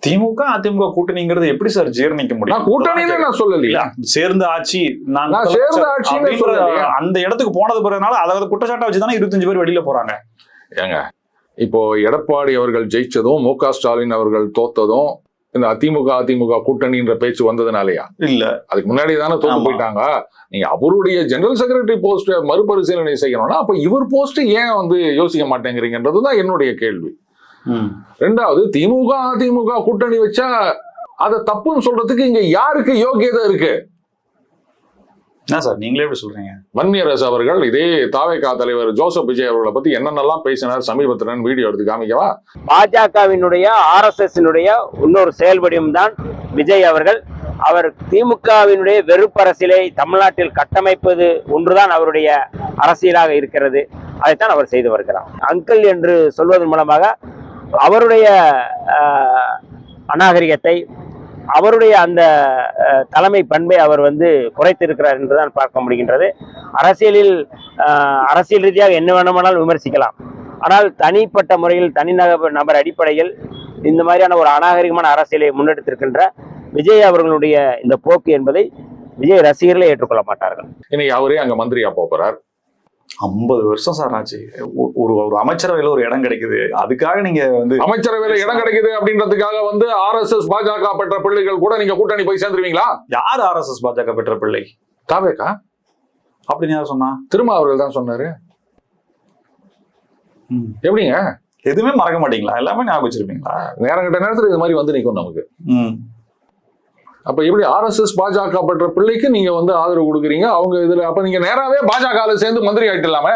திமுக அதிமுக கூட்டணிங்கிறது எப்படி சார் ஜீரணிக்க முடியும்? கூட்டணின்னு நான் சொல்லல, சேர்ந்த ஆட்சி சேர்ந்த ஆட்சி அந்த இடத்துக்கு போனது பிறகுனால அதாவது குற்றச்சாட்டை வச்சுதானே 25 பேர் வெளியில போறாங்க. ஏங்க இப்போ எடப்பாடி அவர்கள் ஜெயிச்சதும் மு.க. ஸ்டாலின் அவர்கள் தோத்ததும் இந்த அதிமுக கூட்டணின்ற பேச்சு வந்ததுனாலயா? இல்ல, அதுக்கு முன்னாடி தானே தோத்து போயிட்டாங்க. நீங்க அவருடைய ஜெனரல் செக்ரட்டரி போஸ்ட் மறுபரிசீலனை செய்யணும்னா அப்ப இவர் போஸ்ட் ஏன் யோசிக்க மாட்டேங்கிறீங்கன்றதுதான் என்னுடைய கேள்வி. ரெண்டாவது, திமுக அதிமுக கூட்டணி வச்சா அதை தப்புன்னு சொல்றதுக்கு இங்க யாருக்கு யோகியதை இருக்கு? என்ன சார் நீங்களே எப்படி சொல்றீங்க? வன்னியரசு அவர்கள் இதே தாவேகா தலைவர் ஜோசப் விஜய் அவர்களை பத்தி என்னென்னலாம் பேசினார் சமீபத்தில் வீடியோ எடுத்து காமிக்கவா? பாஜகவினுடைய RSS இன்னொரு செயல்படியும் தான் விஜய் அவர்கள். அவர் திமுகவினுடைய வெறுப்பு அரசியலை தமிழ்நாட்டில் கட்டமைப்பது ஒன்றுதான் அவருடைய அரசியலாக இருக்கிறது. அதைத்தான் அவர் செய்து வருகிறார். அங்கிள் என்று சொல்வதன் மூலமாக அவருடைய அநாகரிகத்தை, அவருடைய அந்த தலைமை பண்பை அவர் குறைத்திருக்கிறார் என்றுதான் பார்க்க முடிகின்றது. அரசியல் ரீதியாக என்ன வேணுமானாலும் விமர்சிக்கலாம். ஆனால் தனிப்பட்ட முறையில் நபர் அடிப்படையில் இந்த மாதிரியான ஒரு அநாகரிகமான அரசியலை முன்னெடுத்திருக்கின்ற விஜய் அவர்களுடைய இந்த போக்கு என்பதை விஜய் ரசிகர்களே ஏற்றுக்கொள்ள மாட்டார்கள். இன்னைக்கு அவரே அங்க மந்திரியா போறார். 50 வருஷம் சார் ஆச்சு. ஒரு அமைச்சரவையில ஒரு இடம் கிடைக்குது, அதுக்காக நீங்க அமைச்சரவையில இடம் கிடைக்குது அப்படின்றதுக்காக RSS பாஜக பெற்ற பிள்ளைகள் கூட நீங்க கூட்டணி போய் சேர்ந்துருவீங்களா? யார் RSS பாஜக பெற்ற பிள்ளை? தாவேகா அப்படின்னு யார் சொன்னா? திருமாவர்கள் தான் சொன்னாரு. எப்படிங்க எதுவுமே மறக்க மாட்டீங்களா? எல்லாமே ஞாபகம் வச்சிருப்பீங்களா? நேரம் கட்ட நேரத்துல இது மாதிரி நிற்கும் நமக்கு. அப்ப எப்படி RSS பாஜக பெற்ற பிள்ளைக்கு நீங்க ஆதரவு கொடுக்குறீங்க? அவங்க இதுல அப்ப நீங்க நேராவே பாஜக சேர்ந்து மந்திரி ஆயிட்டு இல்லாம